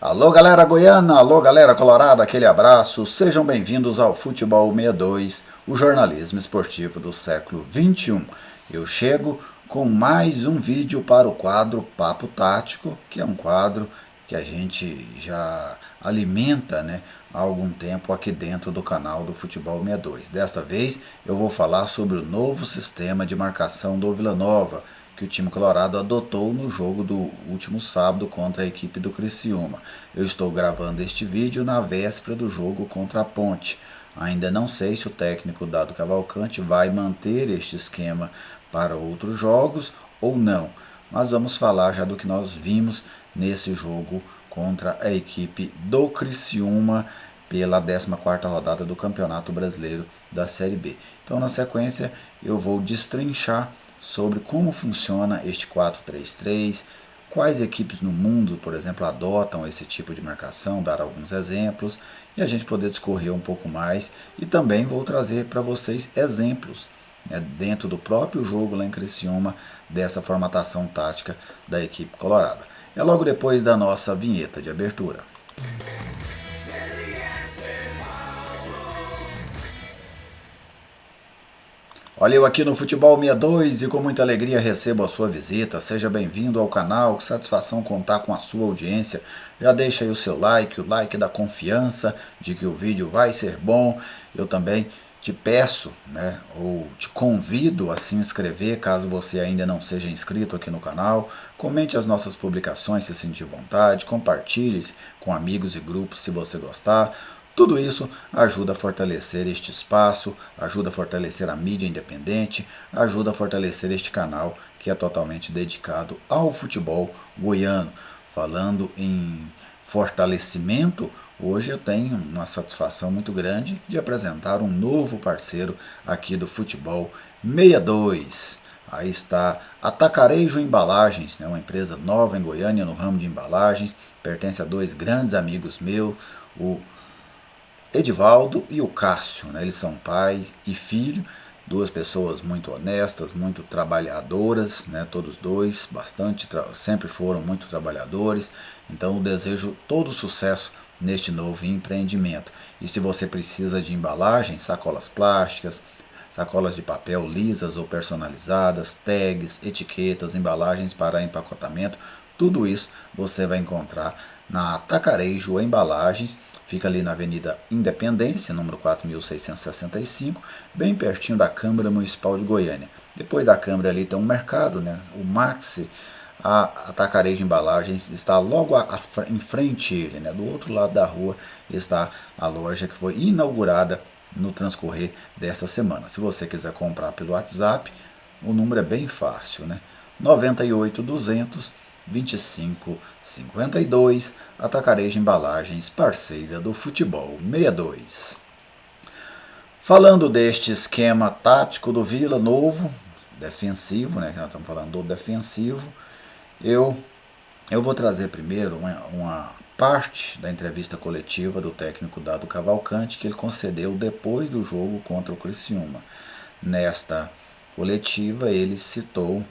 Alô galera goiana, alô galera colorada, aquele abraço, sejam bem-vindos ao Futebol 62, o jornalismo esportivo do século XXI. Eu chego com mais um vídeo para o quadro Papo Tático, que é um quadro que a gente já alimenta, há algum tempo aqui dentro do canal do Futebol 62. Dessa vez eu vou falar sobre o novo sistema de marcação do Vila Nova, que o time colorado adotou no jogo do último sábado contra a equipe do Criciúma. Eu estou gravando este vídeo na véspera do jogo contra a Ponte. Ainda não sei se o técnico Dado Cavalcante vai manter este esquema para outros jogos ou não, mas vamos falar já do que nós vimos nesse jogo contra a equipe do Criciúma pela 14ª rodada do Campeonato Brasileiro da Série B. Então, na sequência, eu vou destrinchar sobre como funciona este 4-3-3, quais equipes no mundo, por exemplo, adotam esse tipo de marcação, dar alguns exemplos, e a gente poder discorrer um pouco mais, e também vou trazer para vocês exemplos, dentro do próprio jogo lá em Criciúma, dessa formatação tática da equipe colorada. É logo depois da nossa vinheta de abertura. Olha eu aqui no Futebol 62 e com muita alegria recebo a sua visita. Seja bem-vindo ao canal, que satisfação contar com a sua audiência. Já deixa aí o seu like, o like da confiança de que o vídeo vai ser bom. Eu também te peço, ou te convido a se inscrever caso você ainda não seja inscrito aqui no canal. Comente as nossas publicações se sentir vontade, compartilhe com amigos e grupos se você gostar. Tudo isso ajuda a fortalecer este espaço, ajuda a fortalecer a mídia independente, ajuda a fortalecer este canal que é totalmente dedicado ao futebol goiano. Falando em fortalecimento, hoje eu tenho uma satisfação muito grande de apresentar um novo parceiro aqui do Futebol 62. Aí está Atacarejo Embalagens, uma empresa nova em Goiânia no ramo de embalagens, pertence a dois grandes amigos meus, o Edivaldo e o Cássio, eles são pai e filho, duas pessoas muito honestas, muito trabalhadoras, todos dois, sempre foram muito trabalhadores, então eu desejo todo sucesso neste novo empreendimento. E se você precisa de embalagens, sacolas plásticas, sacolas de papel lisas ou personalizadas, tags, etiquetas, embalagens para empacotamento, tudo isso você vai encontrar na Atacarejo Embalagens, fica ali na Avenida Independência, número 4665, bem pertinho da Câmara Municipal de Goiânia. Depois da Câmara ali tem um mercado, o Maxi. A Atacarejo Embalagens está logo em frente a ele, do outro lado da rua está a loja que foi inaugurada no transcorrer dessa semana. Se você quiser comprar pelo WhatsApp, o número é bem fácil, 98200 2552, Atacarejo Embalagens, parceira do Futebol 62. Falando deste esquema tático do Vila, novo, defensivo, que nós estamos falando do defensivo, eu vou trazer primeiro uma parte da entrevista coletiva do técnico Dado Cavalcante, que ele concedeu depois do jogo contra o Criciúma. Nesta coletiva, ele citou,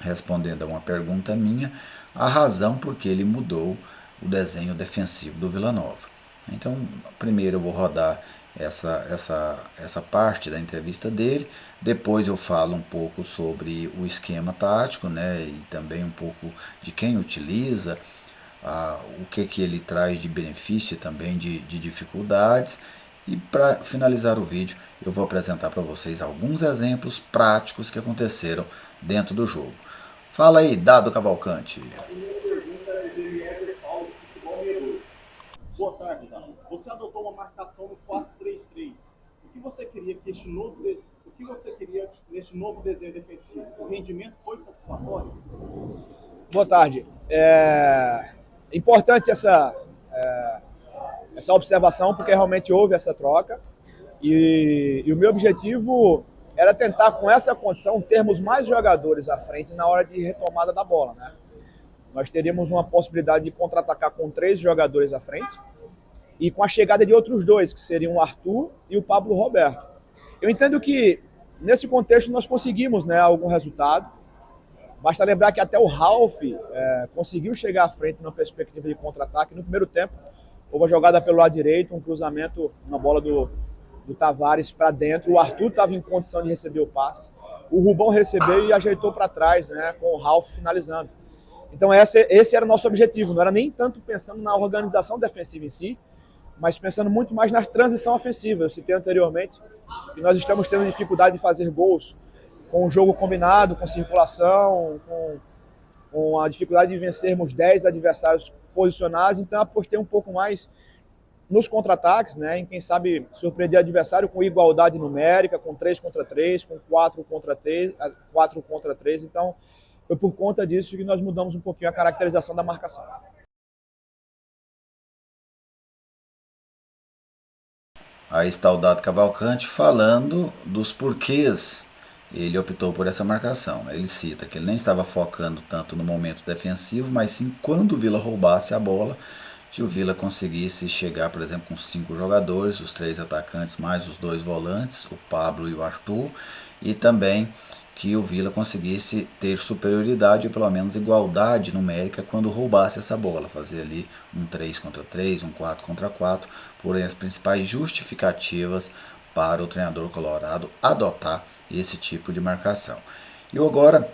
respondendo a uma pergunta minha, a razão por que ele mudou o desenho defensivo do Vila Nova. Então, primeiro eu vou rodar essa parte da entrevista dele, depois eu falo um pouco sobre o esquema tático, e também um pouco de quem utiliza, o que ele traz de benefício e também de dificuldades. E para finalizar o vídeo, eu vou apresentar para vocês alguns exemplos práticos que aconteceram dentro do jogo. Fala aí, Dado Cavalcante. A primeira pergunta é de Eliezer Paulo, do Futebol 62. Boa tarde, Dado. Você adotou uma marcação no 4-3-3. O que você queria neste novo desenho defensivo? O rendimento foi satisfatório? Boa tarde. Importante essa observação, porque realmente houve essa troca e o meu objetivo era tentar, com essa condição, termos mais jogadores à frente na hora de retomada da bola, Nós teríamos uma possibilidade de contra-atacar com 3 jogadores à frente e com a chegada de outros 2, que seriam o Arthur e o Pablo Roberto. Eu entendo que, nesse contexto, nós conseguimos algum resultado. Basta lembrar que até o Ralf conseguiu chegar à frente na perspectiva de contra-ataque. No primeiro tempo, houve a jogada pelo lado direito, um cruzamento, uma bola do Tavares para dentro. O Arthur estava em condição de receber o passe. O Rubão recebeu e ajeitou para trás, né, com o Ralf finalizando. Então esse era o nosso objetivo. Não era nem tanto pensando na organização defensiva em si, mas pensando muito mais na transição ofensiva. Eu citei anteriormente que nós estamos tendo dificuldade de fazer gols com o jogo combinado, com circulação, com a dificuldade de vencermos 10 adversários posicionados. Então apostei um pouco mais nos contra-ataques, né, em quem sabe surpreender o adversário com igualdade numérica, com 3 contra 3, com 4 contra 3. Então foi por conta disso que nós mudamos um pouquinho a caracterização da marcação. Aí está o Dado Cavalcante falando dos porquês ele optou por essa marcação. Ele cita que ele nem estava focando tanto no momento defensivo, mas sim quando o Vila roubasse a bola, que o Vila conseguisse chegar, por exemplo, com 5 jogadores, os 3 atacantes mais os 2 volantes, o Pablo e o Arthur, e também que o Vila conseguisse ter superioridade ou pelo menos igualdade numérica quando roubasse essa bola, fazer ali um 3 contra 3, um 4 contra 4, porém as principais justificativas para o treinador colorado adotar esse tipo de marcação. E eu agora,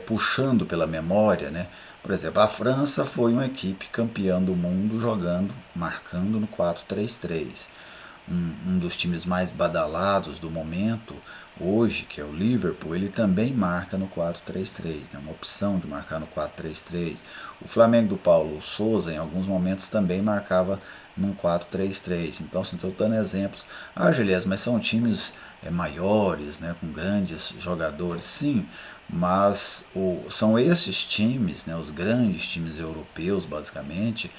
puxando pela memória, né, por exemplo, a França foi uma equipe campeã do mundo jogando, marcando no 4-3-3. Um dos times mais badalados do momento hoje, que é o Liverpool, ele também marca no 4-3-3, né? Uma opção de marcar no 4-3-3. O Flamengo do Paulo Sousa, em alguns momentos, também marcava num 4-3-3. Então, assim, estou dando exemplos. Ah, Gilias, mas são times maiores, né, com grandes jogadores, sim, mas são esses times, né, os grandes times europeus, basicamente,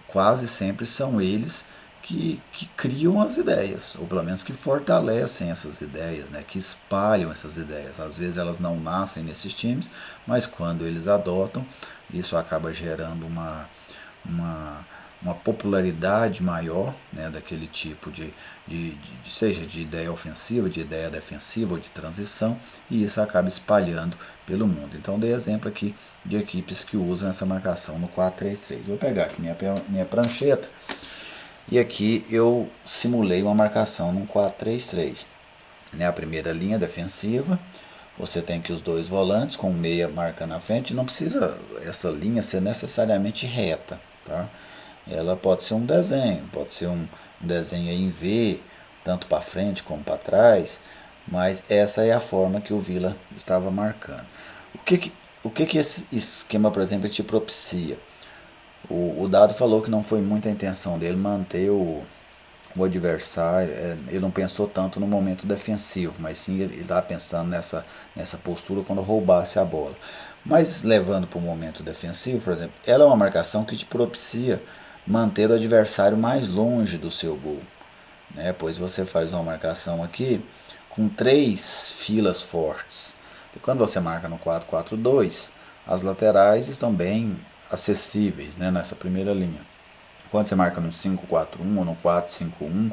quase sempre são eles que criam as ideias, ou pelo menos que fortalecem essas ideias, né, que espalham essas ideias. Às vezes elas não nascem nesses times, mas quando eles adotam, isso acaba gerando uma popularidade maior, né, daquele tipo seja de ideia ofensiva, de ideia defensiva ou de transição, e isso acaba espalhando pelo mundo. Então dei exemplo aqui de equipes que usam essa marcação no 4-3-3. Vou pegar aqui minha prancheta e aqui eu simulei uma marcação no 4-3-3. Né, a primeira linha defensiva, você tem aqui os 2 volantes com o meia marcando na frente. Não precisa essa linha ser necessariamente reta, tá? Ela pode ser um desenho, pode ser um desenho em V, tanto para frente como para trás, mas essa é a forma que o Vila estava marcando. O que esse esquema, por exemplo, te propicia? O Dado falou que não foi muita intenção dele manter o adversário, ele não pensou tanto no momento defensivo, mas sim ele estava pensando nessa postura quando roubasse a bola. Mas levando para o momento defensivo, por exemplo, ela é uma marcação que te propicia manter o adversário mais longe do seu gol, né? Pois você faz uma marcação aqui com 3 filas fortes. E quando você marca no 4-4-2, as laterais estão bem acessíveis, né, nessa primeira linha. Quando você marca no 5-4-1 ou no 4-5-1,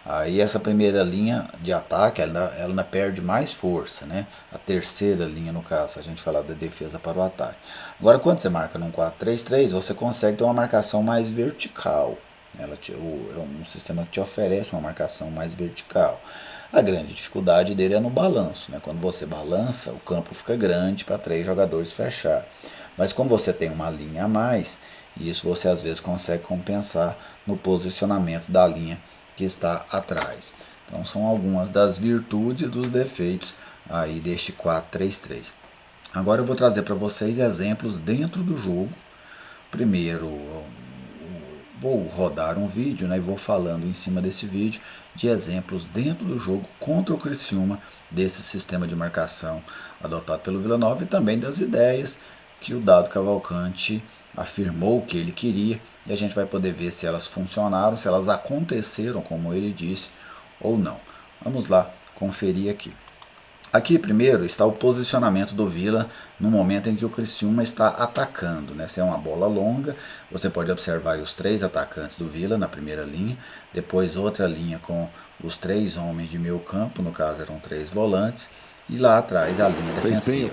aí essa primeira linha de ataque, ela perde mais força, né? A terceira linha, no caso, se a gente falar da defesa para o ataque. Agora, quando você marca num 4-3-3, você consegue ter uma marcação mais vertical. É um sistema que te oferece uma marcação mais vertical. A grande dificuldade dele é no balanço, né? Quando você balança, o campo fica grande para 3 jogadores fechar. Mas como você tem uma linha a mais, isso você às vezes consegue compensar no posicionamento da linha que está atrás. Então são algumas das virtudes e dos defeitos aí deste 4-3-3. Agora eu vou trazer para vocês exemplos dentro do jogo. Primeiro vou rodar um vídeo, né, e vou falando em cima desse vídeo de exemplos dentro do jogo contra o Criciúma desse sistema de marcação adotado pelo Vila Nova e também das ideias que o Dado Cavalcante afirmou que ele queria, e a gente vai poder ver se elas funcionaram, se elas aconteceram como ele disse ou não. Vamos lá conferir aqui. Aqui primeiro está o posicionamento do Vila no momento em que o Criciúma está atacando, né? Se é uma bola longa, você pode observar os 3 atacantes do Vila na primeira linha, depois outra linha com os 3 homens de meio campo, no caso eram 3 volantes, e lá atrás a linha defensiva.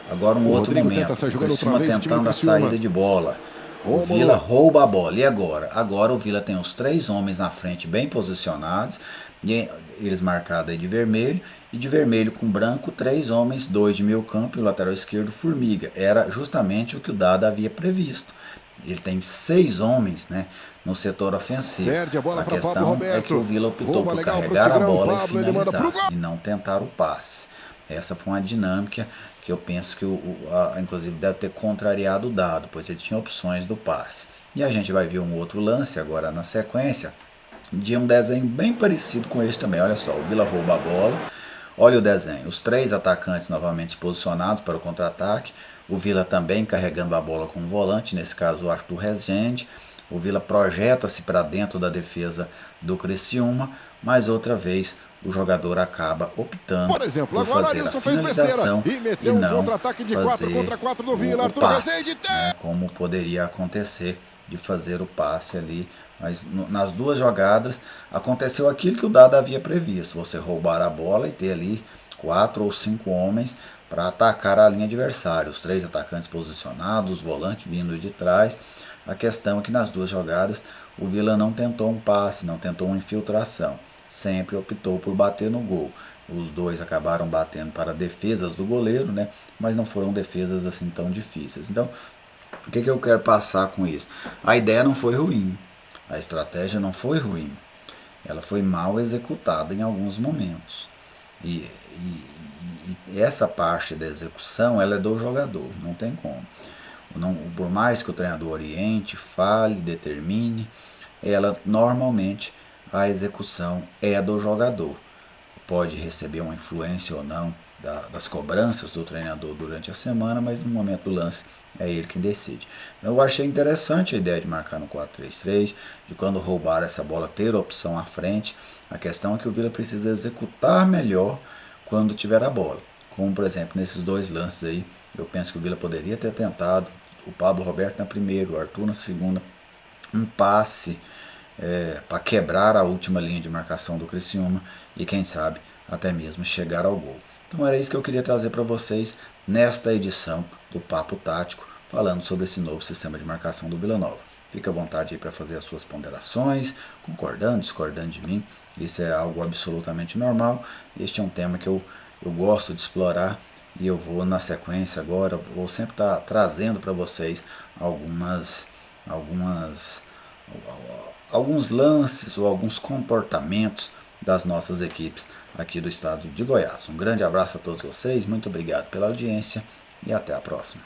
Agora um outro momento, o Criciúma tentando a saída de bola. O Vila rouba a bola. E agora? Agora o Vila tem os 3 homens na frente bem posicionados, e eles marcados aí de vermelho, e de vermelho com branco 3 homens, 2 de meio campo e o lateral esquerdo Formiga. Era justamente o que o Dada havia previsto. Ele tem 6 homens, né, no setor ofensivo. A questão é que o Vila optou por carregar a bola e finalizar, e não tentar o passe. Essa foi uma dinâmica que eu penso que inclusive deve ter contrariado o Dado, pois ele tinha opções do passe. E a gente vai ver um outro lance agora na sequência, de um desenho bem parecido com este também. Olha só, o Vila rouba a bola, olha o desenho, os 3 atacantes novamente posicionados para o contra-ataque, o Vila também carregando a bola com o volante, nesse caso o Arthur Rezende. O Vila projeta-se para dentro da defesa do Criciúma, mas outra vez o jogador acaba optando por fazer a finalização e não fazer o passe, né, como poderia acontecer de fazer o passe ali. Mas nas 2 jogadas aconteceu aquilo que o Dada havia previsto: você roubar a bola e ter ali 4 ou 5 homens para atacar a linha adversária, os 3 atacantes posicionados, os volantes vindo de trás. A questão é que nas 2 jogadas o Vila não tentou um passe, não tentou uma infiltração, sempre optou por bater no gol. Os 2 acabaram batendo para defesas do goleiro, né? Mas não foram defesas assim tão difíceis. Então, o que eu quero passar com isso? A ideia não foi ruim, a estratégia não foi ruim, ela foi mal executada em alguns momentos. E essa parte da execução, ela é do jogador, não tem como. Não, por mais que o treinador oriente, fale, determine, ela normalmente a execução é do jogador. Pode receber uma influência ou não das cobranças do treinador durante a semana, mas no momento do lance é ele quem decide. Eu achei interessante a ideia de marcar no 4-3-3, de quando roubar essa bola ter opção à frente. A questão é que o Vila precisa executar melhor quando tiver a bola. Como, por exemplo, nesses 2 lances aí, eu penso que o Vila poderia ter tentado, o Pablo Roberto na primeira, o Arthur na segunda, um passe para quebrar a última linha de marcação do Criciúma e, quem sabe, até mesmo chegar ao gol. Então era isso que eu queria trazer para vocês nesta edição do Papo Tático, falando sobre esse novo sistema de marcação do Vila Nova. Fique à vontade aí para fazer as suas ponderações, concordando, discordando de mim. Isso é algo absolutamente normal. Este é um tema que eu gosto de explorar e eu vou na sequência agora, vou sempre estar trazendo para vocês alguns lances ou alguns comportamentos das nossas equipes aqui do estado de Goiás. Um grande abraço a todos vocês, muito obrigado pela audiência e até a próxima.